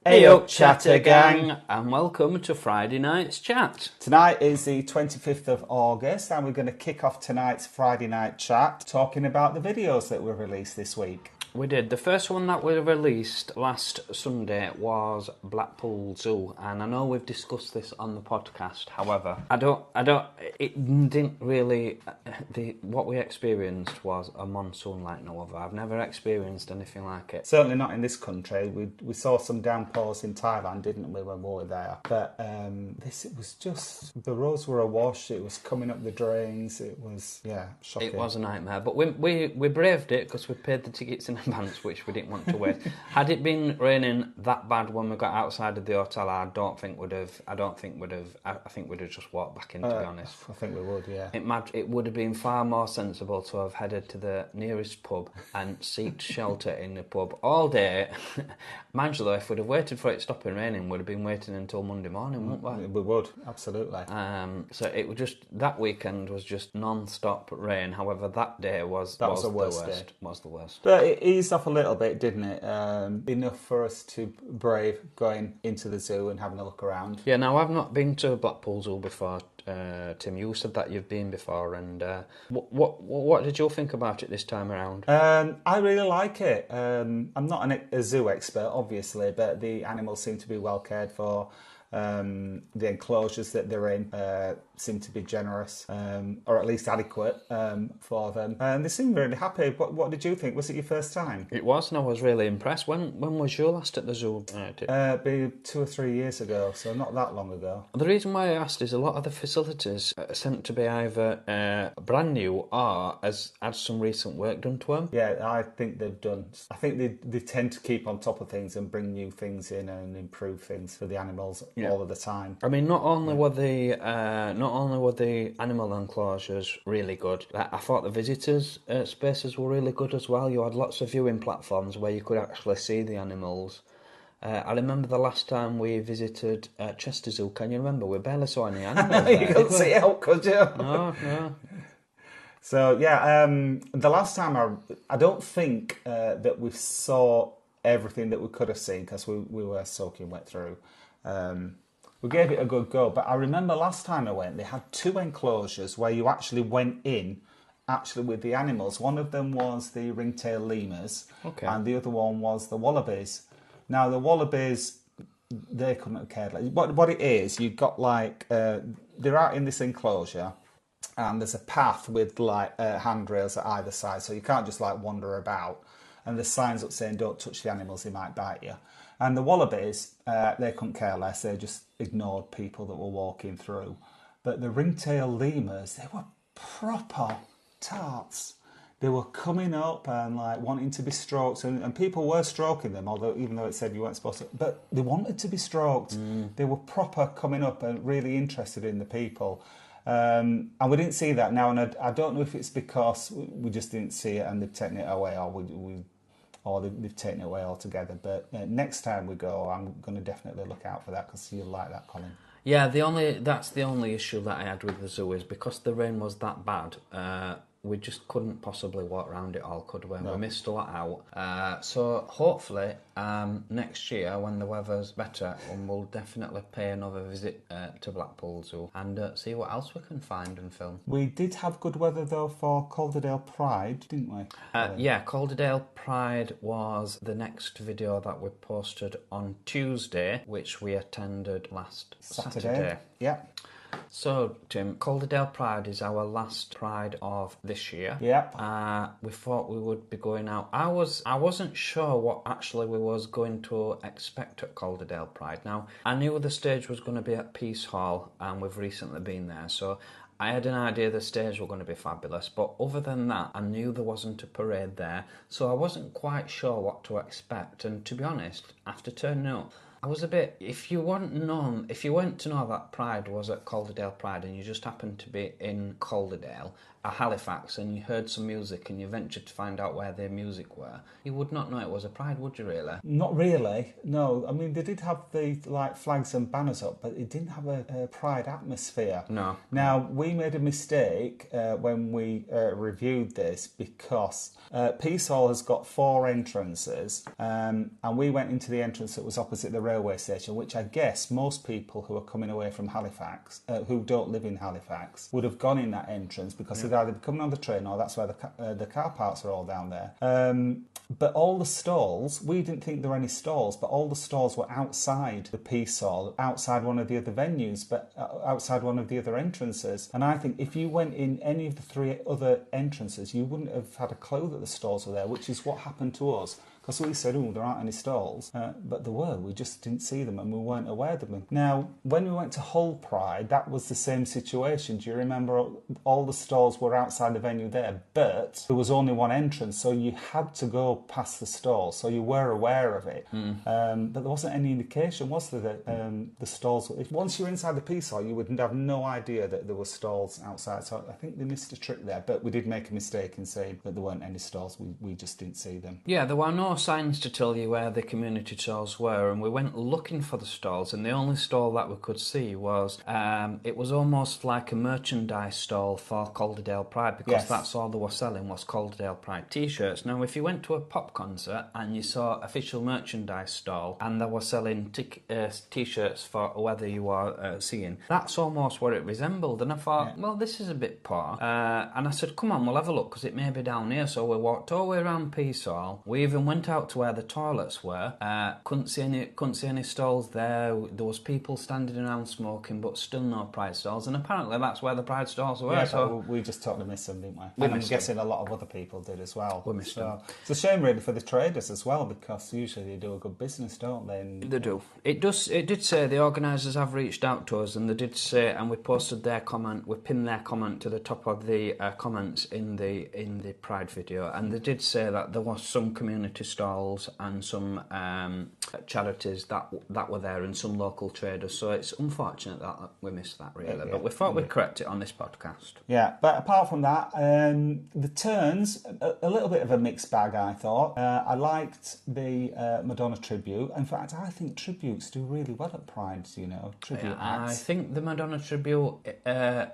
Hey up, chatter gang, and welcome to Friday night's chat. Tonight is the 25th of August, and we're going to kick off tonight's Friday night chat talking about the videos that were released this week. We did. The first one that we released last Sunday was Blackpool Zoo, and I know we've discussed this on the podcast. However, it didn't really. What we experienced was a monsoon like no other. I've never experienced anything like it. Certainly not in this country. We saw some downpours in Thailand, didn't we, when we were there? But it was just, the roads were awash. It was coming up the drains. It was, shocking. It was a nightmare, but we braved it because we paid the tickets in advance, which we didn't want to wait. Had it been raining that bad when we got outside of the hotel, I think we'd have just walked back in, to be honest. I think we would, yeah. It would have been far more sensible to have headed to the nearest pub and sought shelter in the pub all day. Mind you though, if we'd have waited for it stopping raining, we'd have been waiting until Monday morning, wouldn't we? We would, absolutely. So it was just, that weekend was just non-stop rain. However, that day was the worst. But it eased off a little bit, didn't it? Enough for us to brave going into the zoo and having a look around. Yeah, now I've not been to Blackpool Zoo before, Tim. You said that you've been before, and what did you think about it this time around? I really like it. I'm not a zoo expert, obviously, but the animals seem to be well cared for. The enclosures that they're in seem to be generous, or at least adequate for them. And they seem really happy. What did you think? Was it your first time? It was, and I was really impressed. When was your last at the zoo? Be 2 or 3 years ago, so not that long ago. The reason why I asked is a lot of the facilities seem to be either brand new or has had some recent work done to them. Yeah, I think they've done. I think they tend to keep on top of things and bring new things in and improve things for the animals all of the time. I mean, not only were the animal enclosures really good, I thought the visitors' spaces were really good as well. You had lots of viewing platforms where you could actually see the animals. I remember the last time we visited Chester Zoo. Can you remember? We barely saw any animals there. You couldn't see out, could you? No. So the last time I don't think that we saw everything that we could have seen because we were soaking wet through. We gave it a good go, but I remember last time I went, they had 2 enclosures where you actually went in, with the animals. One of them was the ringtail lemurs, and the other one was the wallabies. Now the wallabies, they couldn't have cared less. What it is, you've got they're out in this enclosure, and there's a path with handrails at either side, so you can't just wander about. And there's signs up saying don't touch the animals, they might bite you. And the wallabies, they couldn't care less. They just ignored people that were walking through. But the ringtail lemurs, they were proper tarts. They were coming up and wanting to be stroked, and people were stroking them, even though it said you weren't supposed to. But they wanted to be stroked. They were proper coming up and really interested in the people. And we didn't see that now, and I don't know if it's because we just didn't see it and they've taken it away, or they've taken it away altogether. But next time we go, I'm going to definitely look out for that because you'll like that, Colin. Yeah, that's the only issue that I had with the zoo is because the rain was that bad. We just couldn't possibly walk around it all, could we? No. We missed a lot out. So hopefully next year, when the weather's better, we'll definitely pay another visit to Blackpool Zoo and see what else we can find and film. We did have good weather though for Calderdale Pride, didn't we? Yeah, Calderdale Pride was the next video that we posted on Tuesday, which we attended last Saturday. Yeah. So, Tim, Calderdale Pride is our last Pride of this year. Yeah. We thought we would be going out. I wasn't sure what actually we was going to expect at Calderdale Pride. Now, I knew the stage was going to be at Peace Hall, and we've recently been there, so I had an idea the stage were going to be fabulous, but other than that, I knew there wasn't a parade there, so I wasn't quite sure what to expect. And to be honest, after turning up, I was a bit, if you weren't to know that Pride was at Calderdale Pride and you just happened to be in Calderdale a Halifax and you heard some music and you ventured to find out where their music were, you would not know it was a Pride, would you really? Not really, no. I mean, they did have the flags and banners up, but it didn't have a Pride atmosphere. No. Now, we made a mistake when we reviewed this because Peace Hall has got 4 entrances, and we went into the entrance that was opposite the railway station, which I guess most people who are coming away from Halifax, who don't live in Halifax, would have gone in that entrance because they'd either be coming on the train or that's where the car parks are all down there. But all the stalls, we didn't think there were any stalls, but all the stalls were outside the Peace Hall, outside one of the other venues, but outside one of the other entrances. And I think if you went in any of the 3 other entrances, you wouldn't have had a clue that the stalls were there, which is what happened to us. Because we said, there aren't any stalls. But there were. We just didn't see them and we weren't aware of them. Now, when we went to Hull Pride, that was the same situation. Do you remember all the stalls were outside the venue there, but there was only one entrance, so you had to go past the stalls, so you were aware of it. But there wasn't any indication, was there, that the stalls... Once you were inside the Peace Hall, you would have no idea that there were stalls outside. So I think they missed a trick there, but we did make a mistake in saying that there weren't any stalls. We just didn't see them. Yeah, there were no signs to tell you where the community stalls were, and we went looking for the stalls, and the only stall that we could see was it was almost like a merchandise stall for Calderdale Pride, because that's all they were selling was Calderdale Pride t-shirts. Now if you went to a pop concert and you saw official merchandise stall and they were selling t-shirts for whether you are seeing, that's almost what it resembled. And I thought, well, this is a bit poor, and I said, come on, we'll have a look because it may be down here. So we walked all the way around Peace Hall. We even went out to where the toilets were. Couldn't see any stalls there. There was people standing around smoking, but still no Pride stalls. And apparently that's where the Pride stalls were. Yeah, so we just totally missed them, didn't we? And I'm guessing a lot of other people did as well. We missed them. It's a shame really for the traders as well, because usually they do a good business, don't they? They do. It did say the organisers have reached out to us, and they did say, and we posted their comment, we pinned their comment to the top of the comments in the Pride video, and they did say that there was some community stalls and some charities that were there and some local traders. So it's unfortunate that we missed that really, but we thought we'd correct it on this podcast. Yeah, but apart from that, the turns, a little bit of a mixed bag, I thought. I liked the Madonna tribute. In fact, I think tributes do really well at Pride, tribute acts. I think the Madonna tribute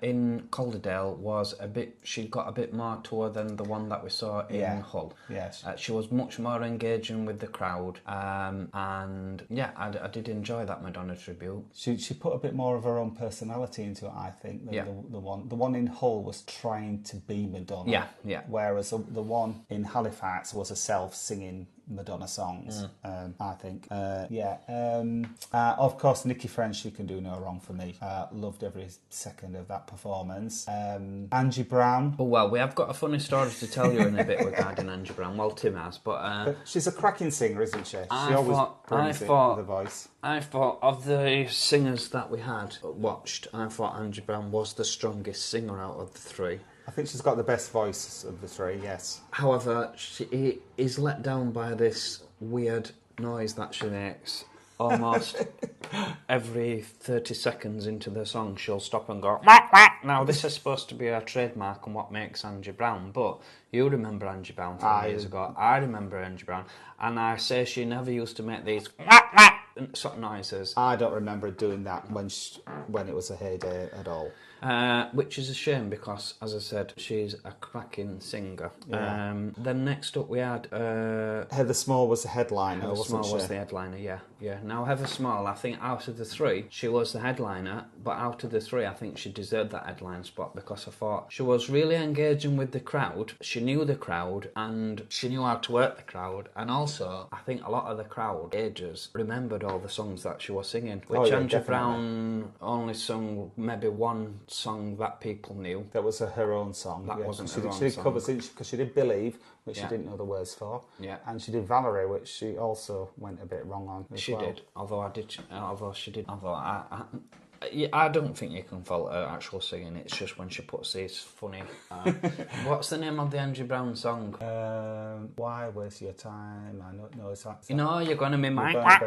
in Calderdale was she got a bit more to her than the one that we saw in Hull. Yes. She was much more engaging with the crowd, and yeah, I did enjoy that Madonna tribute. She put a bit more of her own personality into it, I think, than the one in Hull was trying to be Madonna. Yeah. Whereas the one in Halifax was a self-singing Madonna songs, I think. Of course, Nikki French, she can do no wrong for me. Loved every second of that performance. Angie Brown. Oh, well, we have got a funny story to tell you in a bit regarding Angie Brown. Well, Tim has, but she's a cracking singer, isn't she? She always brings it with the voice. I thought of the singers that we had watched, I thought Angie Brown was the strongest singer out of the 3. I think she's got the best voice of the 3, yes. However, she is let down by this weird noise that she makes. Almost every 30 seconds into the song, she'll stop and go, whack, whack. Now, this is supposed to be her trademark and what makes Angie Brown, but you remember Angie Brown from years ago. I remember Angie Brown, and I say she never used to make these whack, whack sort of noises. I don't remember doing that when it was a heyday at all. Which is a shame because, as I said, she's a cracking singer. Yeah. Then next up we had... Heather Small was the headliner, Heather Small was the headliner, yeah. Now, Heather Small, I think out of the 3, she was the headliner, but out of the 3, I think she deserved that headline spot because I thought she was really engaging with the crowd. She knew the crowd and she knew how to work the crowd, and also, I think a lot of the crowd, ages, remembered all the songs that she was singing, which Angie Brown only sung maybe one song that people knew. That was her own song. That wasn't her own song. She did covers, because she did Believe, which she didn't know the words for. Yeah. And she did Valerie, which she also went a bit wrong on as well. She did, I don't think you can fault her actual singing. It's just when she puts these funny... what's the name of the Angie Brown song? Why waste your time? I don't know. You're going to be mine. Yeah,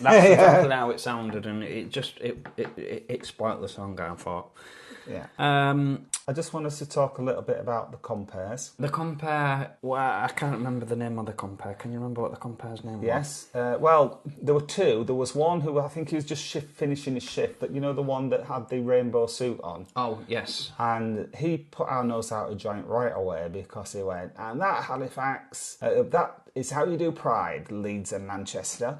That's exactly how it sounded, and it spoiled the song, I thought. Yeah. Um, I just want us to talk a little bit about the compares. the compare, well, I can't remember the name of the compare. Can you remember what the compare's name was? Yes. Well, there were two. There was one who I think he was just finishing his shift, but you know the one that had the rainbow suit on? Oh, yes. And he put our nose out of joint right away because he went, and that Halifax, that is how you do Pride, Leeds and Manchester.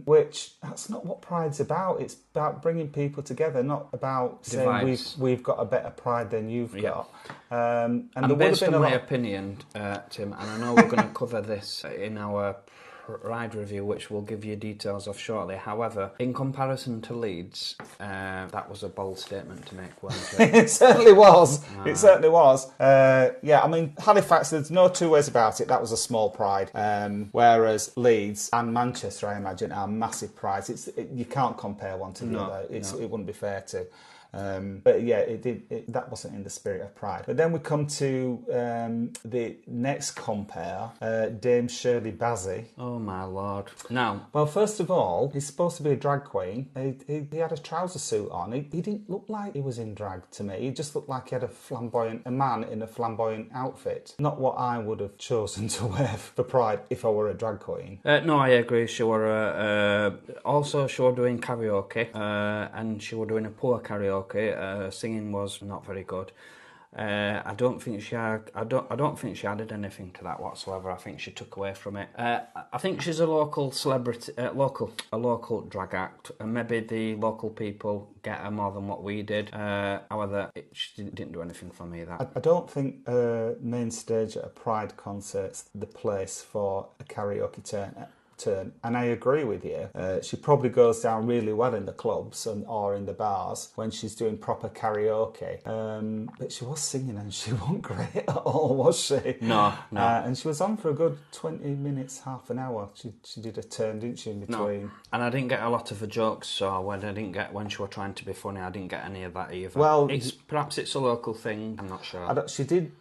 Which that's not what Pride's about. It's about bringing people together, not about Divides. saying we've got a better Pride than you've got. And there would have based been on a my lot. opinion, Tim, and I know we're going to cover this in our ride review, which we'll give you details of shortly. However, in comparison to Leeds, that was a bold statement to make, wasn't it? It certainly was. It certainly was. Yeah, I mean, Halifax, there's no two ways about it. That was a small Pride. Whereas Leeds and Manchester, I imagine, are massive prides. You can't compare one to the other. It wouldn't be fair to. But yeah, that wasn't in the spirit of Pride. But then we come to the next compare, Dame Shirley Bassey. Oh my lord! Now, Well, first of all, he's supposed to be a drag queen. He had a trouser suit on. He didn't look like he was in drag to me. He just looked like he had a man in a flamboyant outfit. Not what I would have chosen to wear for Pride if I were a drag queen. no, I agree. She were also doing karaoke, and she were doing a poor karaoke. Singing was not very good. I don't think she added anything to that whatsoever. I think she took away from it. I think she's a local celebrity, a local drag act, and maybe the local people get her more than what we did. However, she didn't do anything for me. That I don't think main stage at a Pride concert's the place for a karaoke turn. And I agree with you. She probably goes down really well in the clubs or in the bars when she's doing proper karaoke. But she was singing and she wasn't great at all, was she? No. And she was on for a good 20 minutes, half an hour. She did a turn, didn't she, in between? No. And I didn't get a lot of her jokes, so when she was trying to be funny, I didn't get any of that either. Well, perhaps it's a local thing. I'm not sure.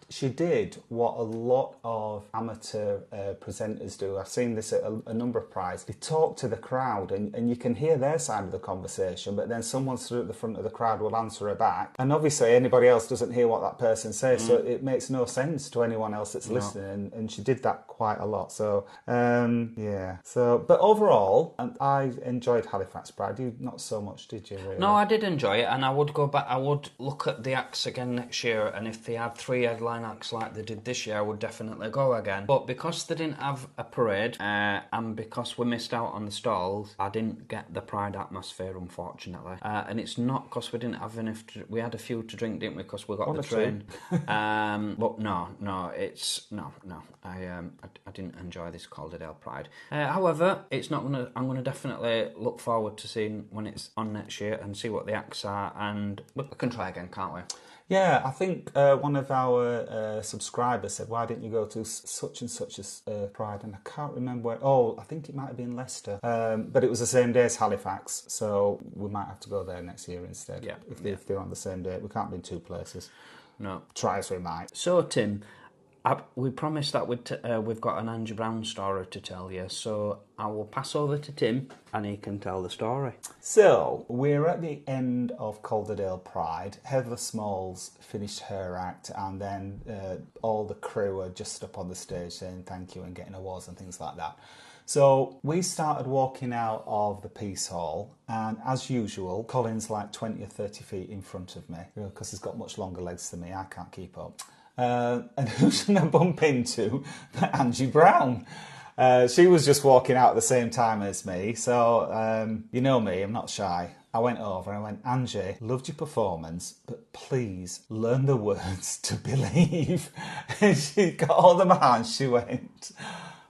She did what a lot of amateur presenters do. I've seen this at a number of Prides. They talk to the crowd and you can hear their side of the conversation, but then someone stood at the front of the crowd will answer her back. And obviously anybody else doesn't hear what that person says, so it makes no sense to anyone else that's listening. And she did that quite a lot. So, yeah. So, but overall, I enjoyed Halifax Pride. You not so much, did you, really? No, I did enjoy it, and I would go back. I would look at the acts again next year, and if they had 3 headline acts like they did this year, I would definitely go again. But because they didn't have a parade, and because we missed out on the stalls, I didn't get the Pride atmosphere, unfortunately. And it's not because we didn't have enough. We had a few to drink, didn't we? Because we got the train. But no. I didn't enjoy this Calderdale Pride. However, it's not gonna. I'm gonna definitely look forward to seeing when it's on next year and see what the acts are, and we can try again, can't we? Yeah, I think one of our subscribers said, why didn't you go to such and such a Pride? And I can't remember where. Oh, I think it might have been Leicester. But it was the same day as Halifax, so we might have to go there next year instead. Yeah. If they're on the same day. We can't be in 2 places. No. Try as we might. So, Tim, we promised that we've got an Angie Brown story to tell you, so I will pass over to Tim and he can tell the story. So, we're at the end of Calderdale Pride. Heather Smalls finished her act, and then all the crew are just up on the stage saying thank you and getting awards and things like that. So we started walking out of the Peace Hall, and as usual, Colin's like 20 or 30 feet in front of me, because he's got much longer legs than me. I can't keep up. And who should I bump into? Angie Brown. She was just walking out at the same time as me, so you know me, I'm not shy. I went over and I went, Angie, loved your performance, but please learn the words to believe. And she got hold of my hand, she went,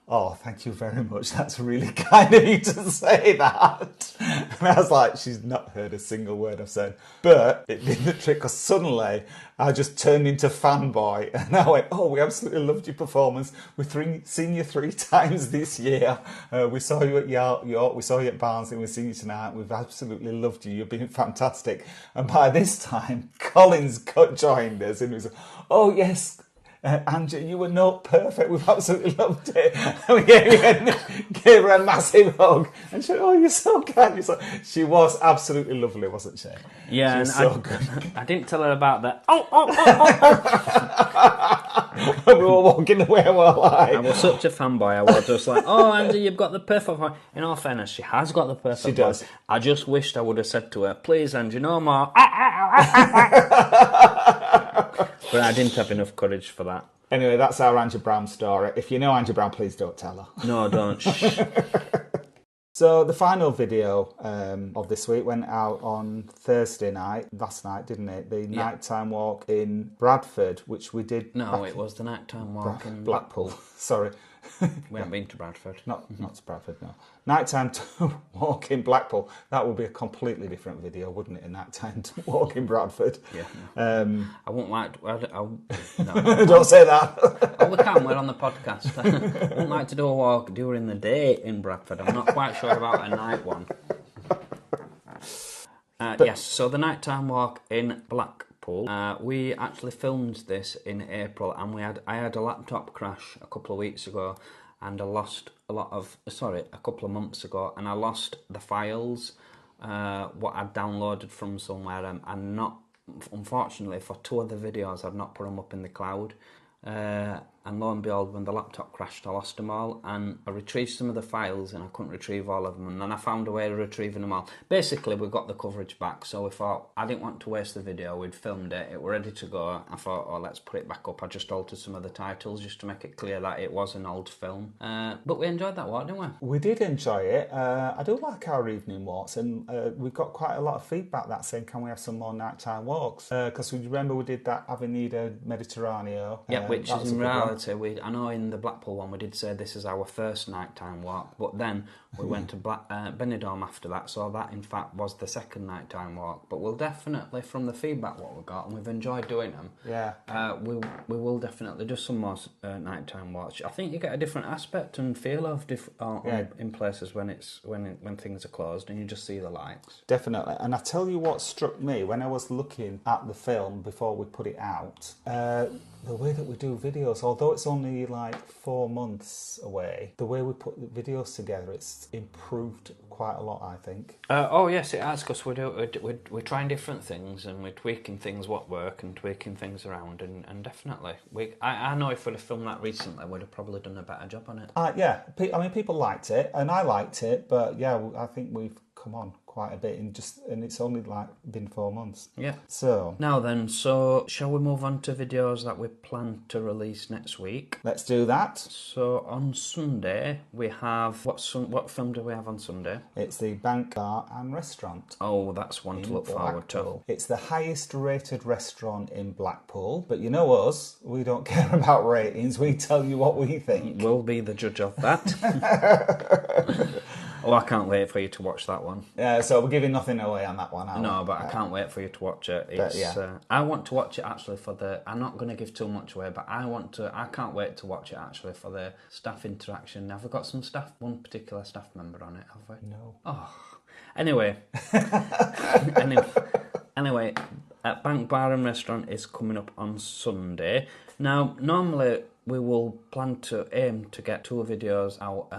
oh, thank you very much. That's really kind of you to say that. And I was like, she's not heard a single word I've said. But it did the trick, because suddenly I just turned into fanboy and I went, oh, we absolutely loved your performance. We've seen you 3 times this year. We saw you at York, we saw you at Barnsley, we've seen you tonight. We've absolutely loved you. You've been fantastic. And by this time, Colin's joined us and he was like, oh, yes. Angie, you were not perfect. We've absolutely loved it. And we gave her a massive hug. And she went, oh, you're so kind. She was absolutely lovely, wasn't she? Yeah, she was and so good. I didn't tell her about that. We were walking away, we were like... I was such a fanboy. I was just like, oh, Angie, you've got the perfect voice. In all fairness, she has got the perfect voice. She does. I just wished I would have said to her, please, Angie, no more. But I didn't have enough courage for that. Anyway, that's our Angie Brown story. If you know Angie Brown, please don't tell her. No, don't. Shh. So the final video of this week went out on Thursday night, last night, didn't it? The nighttime walk in Bradford, which we did... No, it was the nighttime walk in Blackpool. Sorry. We haven't been to Bradford. Not to Bradford, no. Nighttime walk in Blackpool. That would be a completely different video, wouldn't it? A nighttime walk in Bradford. Yeah. No. I won't like... no. Don't say that. Oh, we can. We're on the podcast. I wouldn't like to do a walk during the day in Bradford. I'm not quite sure about a night one. Yes, so the nighttime walk in Blackpool. We actually filmed this in April, and I had a laptop crash a couple of weeks ago, and I lost a couple of months ago, and I lost the files, what I'd downloaded from somewhere, and not, unfortunately, for 2 of the videos, I'd not put them up in the cloud. And lo and behold, when the laptop crashed, I lost them all, and I retrieved some of the files and I couldn't retrieve all of them, and then I found a way of retrieving them all. Basically, we got the coverage back, so we thought, I didn't want to waste the video. We'd filmed it, it was ready to go. I thought, oh, let's put it back up. I just altered some of the titles just to make it clear that it was an old film. But we enjoyed that walk, didn't we? We did enjoy it. I do like our evening walks, and we got quite a lot of feedback that saying, can we have some more nighttime walks? Because we remember we did that Avenida Mediterraneo. Yeah, which is in reality, I know in the Blackpool one we did say this is our first nighttime walk, but then we went to Benidorm after that, so that in fact was the second nighttime walk. But we'll definitely, from the feedback what we got, and we've enjoyed doing them, we will definitely do some more nighttime walks. I think you get a different aspect and feel of in places when things are closed and you just see the lights. Definitely. And I tell you what struck me when I was looking at the film before we put it out, the way that we do videos, although it's only like 4 months away, the way we put the videos together, it's improved quite a lot, I think. Oh yes, it has, because we're trying different things and we're tweaking things what work and tweaking things around, and definitely I know if we'd have filmed that recently, we'd have probably done a better job on it. Yeah, I mean, people liked it and I liked it, but yeah, I think we've come on quite a bit and it's only like been 4 months. Yeah. So now then, so shall we move on to videos that we plan to release next week? Let's do that. So on Sunday we have what film do we have on Sunday? It's the Bank Bar and Restaurant. Oh, that's one to look forward to. It's the highest rated restaurant in Blackpool, but you know us, we don't care about ratings. We tell you what we think. We'll be the judge of that. Oh, I can't wait for you to watch that one. Yeah, so we're giving nothing away on that one. No, but I can't wait for you to watch it. I want to watch it actually I'm not going to give too much away, but I can't wait to watch it actually for the staff interaction. Have we got one particular staff member on it, have we? No. Oh. Anyway. Anyway, Bank Bar and Restaurant is coming up on Sunday. Now, normally we will plan to aim to get 2 videos out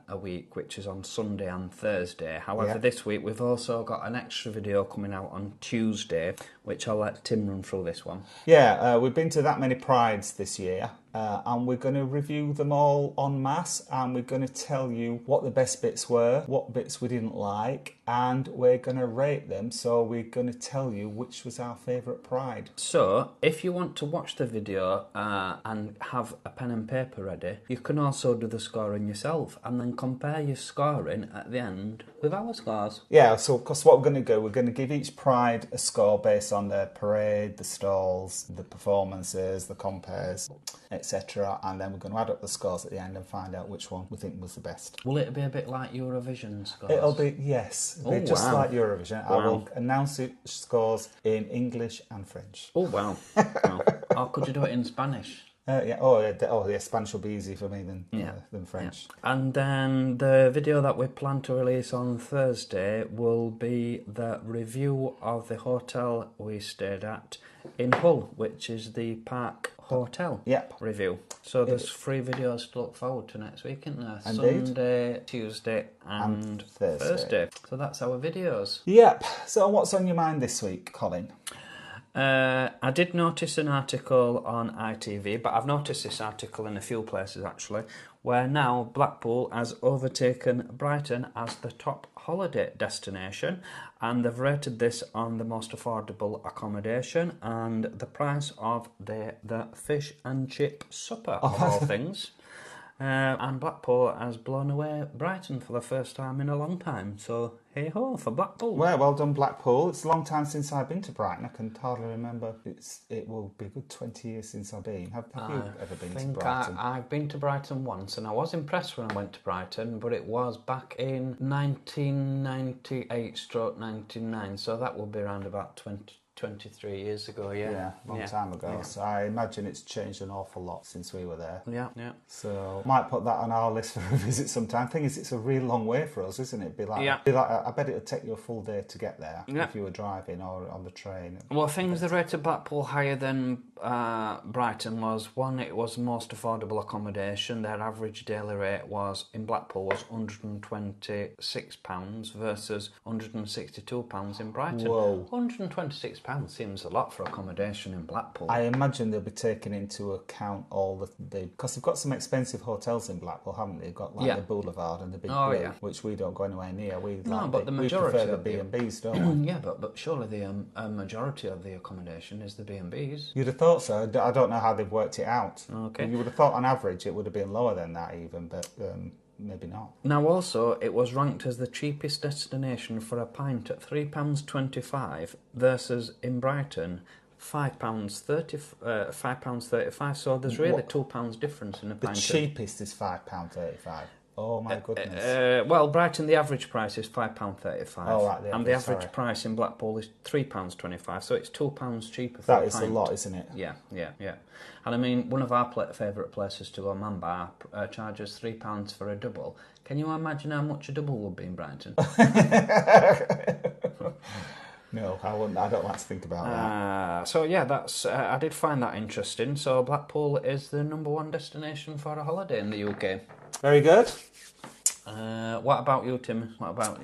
a week, which is on Sunday and Thursday. However, this week we've also got an extra video coming out on Tuesday, which I'll let Tim run through this one. Yeah, we've been to that many Prides this year. And we're going to review them all en masse, and we're going to tell you what the best bits were, what bits we didn't like, and we're going to rate them. So we're going to tell you which was our favourite Pride. So if you want to watch the video and have a pen and paper ready, you can also do the scoring yourself and then compare your scoring at the end with our scores. Yeah, so because what we're going to do, we're going to give each Pride a score based on the parade, the stalls, the performances, the compares, etc. And then we're going to add up the scores at the end and find out which one we think was the best. Will it be a bit like Eurovision scores? It'll be, yes. It'll be just like Eurovision. Wow. I will announce the scores in English and French. Oh, wow. Or could you do it in Spanish? Yeah. Yeah. Spanish will be easier for me than French. Yeah. And then the video that we plan to release on Thursday will be the review of the hotel we stayed at in Hull, which is the Park Hotel review. So there's 3 videos to look forward to next week, isn't there? Indeed. Sunday, Tuesday and Thursday. So that's our videos. Yep. So what's on your mind this week, Colin? I did notice an article on ITV, but I've noticed this article in a few places actually, where now Blackpool has overtaken Brighton as the top holiday destination, and they've rated this on the most affordable accommodation and the price of the fish and chip supper, of all things. And Blackpool has blown away Brighton for the first time in a long time. So, hey-ho for Blackpool. Well done, Blackpool. It's a long time since I've been to Brighton. I can hardly remember. It will be a good 20 years since I've been. Have you ever been to Brighton? I've been to Brighton once, and I was impressed when I went to Brighton, but it was back in 1998/99, so that will be around about 23 years ago, long time ago. Yeah. So I imagine it's changed an awful lot since we were there. Yeah. So might put that on our list for a visit sometime. Thing is, it's a real long way for us, isn't it? I bet it'll take you a full day to get there if you were driving or on the train. Well, things that rated Blackpool higher than Brighton was, one, it was most affordable accommodation. Their average daily rate in Blackpool was £126 versus £162 in Brighton. Whoa. £126 seems a lot for accommodation in Blackpool. I imagine they'll be taking into account all the because they've got some expensive hotels in Blackpool, haven't they? They've got the Boulevard and the Big Blue, which we don't go anywhere near. The majority we prefer the B&Bs, don't we? Yeah, but surely the majority of the accommodation is the B&Bs. You'd have thought so. I don't know how they've worked it out. Okay. You would have thought on average it would have been lower than that even, but maybe not. Now also, it was ranked as the cheapest destination for a pint at £3.25 versus in Brighton £5.35. So there's really £2 difference in a pint. The cheapest is £5.35. Oh my goodness. Well, Brighton, the average price is £5.35. Oh, right, and the average price in Blackpool is £3.25, so it's £2 cheaper for that a is pint. a lot, isn't it? Yeah. And I mean, one of our favourite places to go, Manbar, charges £3 for a double. Can you imagine how much a double would be in Brighton? No, I wouldn't. I don't like to think about that. So yeah, that's. I did find that interesting. So Blackpool is the #1 destination for a holiday in the UK. Very good. What about you, Tim? What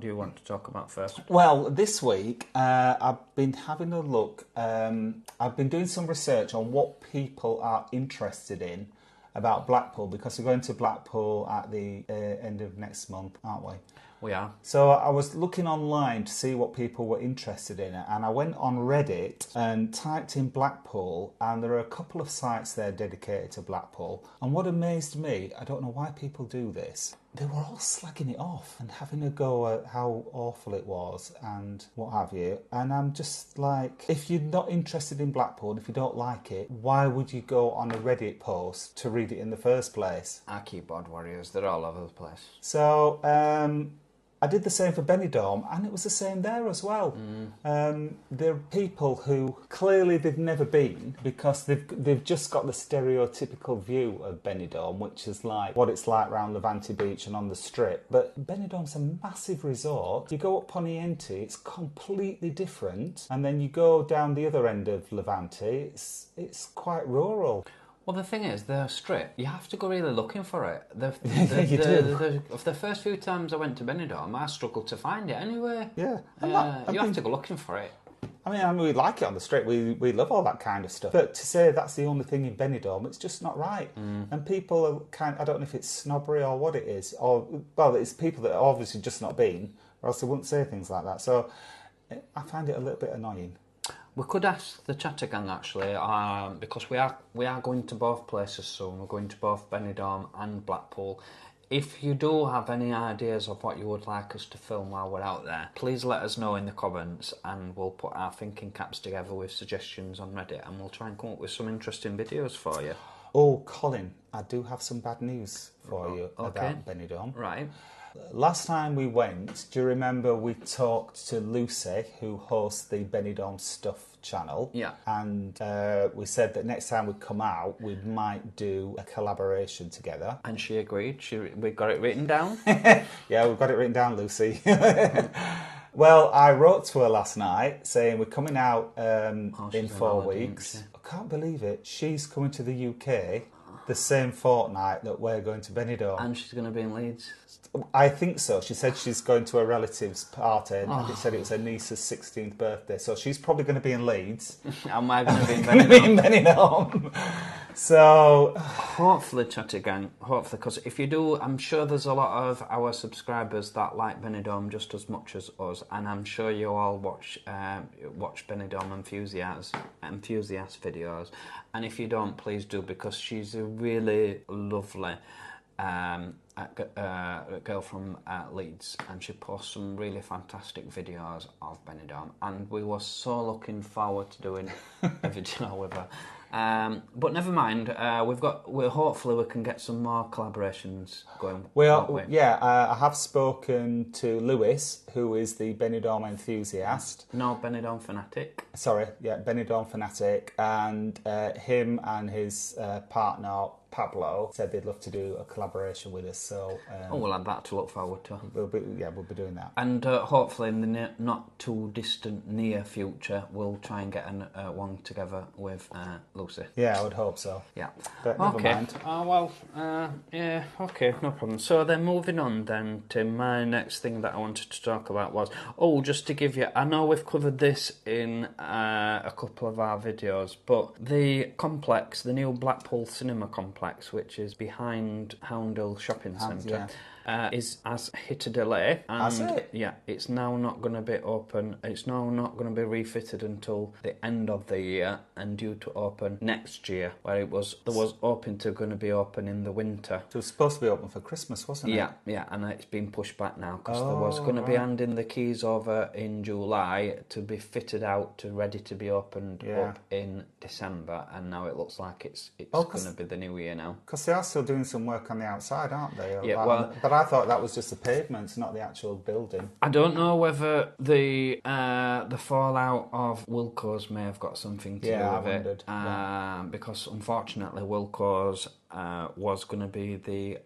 do you want to talk about first? Well, this week I've been having a look. I've been doing some research on what people are interested in about Blackpool, because we're going to Blackpool at the end of next month, aren't we? We are. So I was looking online to see what people were interested in, and I went on Reddit and typed in Blackpool, and there are a couple of sites there dedicated to Blackpool. And what amazed me, I don't know why people do this, they were all slagging it off and having a go at how awful it was and what have you. And I'm just like, if you're not interested in Blackpool, if you don't like it, why would you go on a Reddit post to read it in the first place? Our keyboard warriors, they're all over the place. So, I did the same for Benidorm, and it was the same there as well. There are people who clearly they've never been, because they've just got the stereotypical view of Benidorm, which is like what it's like around Levante Beach and on the Strip. But Benidorm's a massive resort. You go up Poniente, it's completely different, and then you go down the other end of Levante, it's quite rural. Well, the thing is, the Strip, you have to go really looking for it. You do. The first few times I went to Benidorm, I struggled to find it anyway. Yeah. You have to go looking for it. I mean, we like it on the Strip. We love all that kind of stuff. But to say that's the only thing in Benidorm, it's just not right. And people are I don't know if it's snobbery or what it is. It's people that have obviously just not been, or else they wouldn't say things like that. So I find it a little bit annoying. We could ask the Chatter Gang, actually, because we are going to both places soon. We're going to both Benidorm and Blackpool. If you do have any ideas of what you would like us to film while we're out there, please let us know in the comments, and we'll put our thinking caps together with suggestions on Reddit, and we'll try and come up with some interesting videos for you. Oh, Colin, I do have some bad news for you about Benidorm. Right. Last time we went, do you remember we talked to Lucy, who hosts the Benidorm Stuff channel. Yeah. And we said that next time we come out, we might do a collaboration together. And she agreed. We got it written down. Yeah, we've got it written down, Lucy. Well, I wrote to her last night saying we're coming out in 4 weeks. I can't believe it. She's coming to the UK the same fortnight that we're going to Benidorm. And she's going to be in Leeds. I think so. She said she's going to a relative's party, and it said it was her niece's 16th birthday. So she's probably going to be in Leeds. Am I going to be in Benidorm? So hopefully, Chatty Gang. Hopefully, because if you do, I'm sure there's a lot of our subscribers that like Benidorm just as much as us, and I'm sure you all watch Benidorm enthusiast videos. And if you don't, please do, because she's a really lovely a girl from Leeds, and she posts some really fantastic videos of Benidorm, and we were so looking forward to doing a video with her. But never mind, hopefully we can get some more collaborations going. I have spoken to Lewis, who is the Benidorm enthusiast. No, Benidorm fanatic. Sorry, yeah, Benidorm fanatic, and him and his partner Pablo said they'd love to do a collaboration with us. So we'll have that to look forward to. We'll be doing that. And hopefully in the not too distant near future, we'll try and get one together with Lucy. Yeah, I would hope so. Yeah. But never mind. Yeah, okay, no problem. So then moving on then to my next thing that I wanted to talk about was, just to give you, I know we've covered this in a couple of our videos, but the complex, the new Blackpool cinema complex, which is behind Houndel Shopping Centre, has hit a delay. And has it? Yeah, it's now not going to be open. It's now not going to be refitted until the end of the year, and due to open next year, where there was going to be open in the winter. So it was supposed to be open for Christmas, wasn't it? Yeah, and it's been pushed back now because there was going to be handing the keys over in July to be fitted out to ready to be opened up in December, and now it looks like it's going to be the new year now. Because they are still doing some work on the outside, aren't they? Yeah, but I thought that was just the pavements, not the actual building. I don't know whether the fallout of Wilco's may have got something to do with it. Because unfortunately Wilco's was going to be the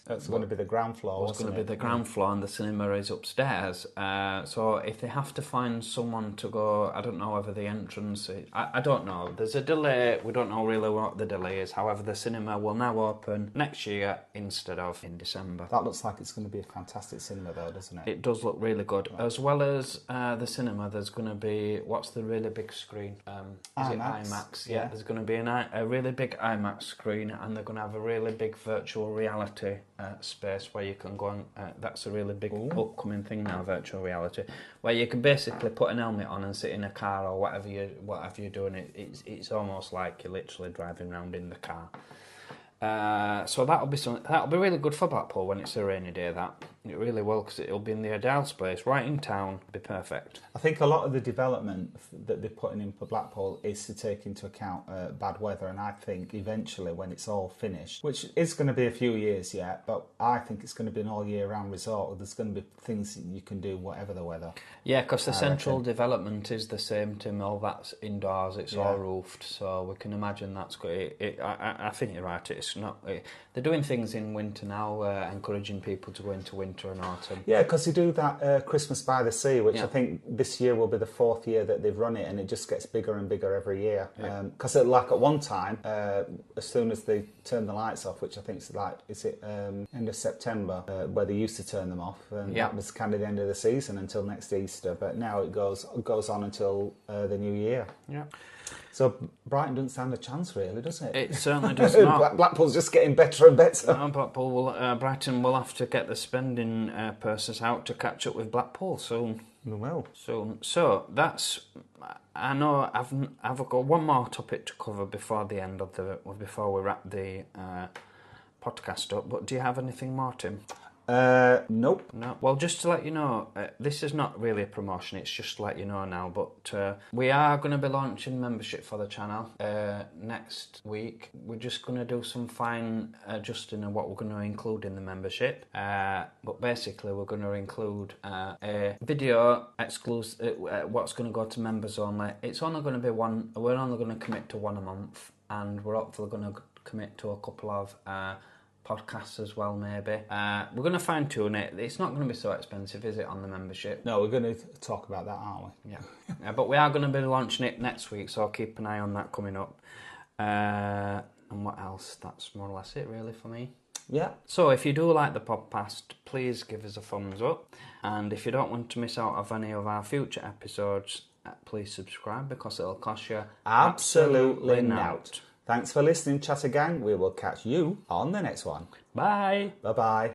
That's going to be the ground floor. Was going to be the ground floor, and the cinema is upstairs. So if they have to find someone to go, I don't know whether the entrance. I don't know. There's a delay. We don't know really what the delay is. However, the cinema will now open next year instead of in December. That looks like it's going to be a fantastic cinema, though, doesn't it? It does look really good. As well as the cinema, there's going to be what's the really big screen? Is it IMAX? Yeah, there's going to be a really big IMAX screen, and they're going to have a really big virtual reality space where you can go and that's a really big upcoming thing now, virtual reality, where you can basically put an helmet on and sit in a car or whatever you're doing. It's almost like you're literally driving around in the car. So that'll be really good for Blackpool when it's a rainy day. That it really will, because it'll be in the Adele space, right in town. Be perfect. I think a lot of the development that they're putting in for Blackpool is to take into account bad weather, and I think eventually when it's all finished, which is going to be a few years yet, but I think it's going to be an all year round resort. There's going to be things that you can do whatever the weather. Yeah, because the central development is the same, Tim. All that's indoors. It's all roofed, so we can imagine that's good. I think you're right. It's not. They're doing things in winter now, encouraging people to go into winter and autumn. Yeah, because they do that Christmas by the Sea, which I think this year will be the 4th year that they've run it, and it just gets bigger and bigger every year. Because at one time, as soon as they turn the lights off, which I think is end of September, where they used to turn them off, and that was kind of the end of the season until next Easter. But now it goes on until the new year. Yeah. So Brighton doesn't stand a chance, really, does it? It certainly does not. Blackpool's just getting better and better. No, Brighton will have to get the spending purses out to catch up with Blackpool soon. Well, soon. So that's. I know I've got one more topic to cover before we wrap the podcast up. But do you have anything more, Tim? Nope. No. Well, just to let you know, this is not really a promotion, it's just to let you know now, but we are going to be launching membership for the channel next week. We're just going to do some fine adjusting of what we're going to include in the membership. But basically, we're going to include a video exclusive, what's going to go to members only. It's only going to be one, we're only going to commit to one a month, and we're hopefully going to commit to a couple of podcasts as well, maybe. We're going to fine tune it. It's not going to be so expensive, is it, on the membership? No, we're going to talk about that, aren't we? Yeah. But we are going to be launching it next week, so keep an eye on that coming up. And what else? That's more or less it, really, for me. Yeah. So if you do like the podcast, please give us a thumbs up. And if you don't want to miss out of any of our future episodes, please subscribe, because it'll cost you absolutely nought. Thanks for listening, Chatter Gang. We will catch you on the next one. Bye. Bye-bye.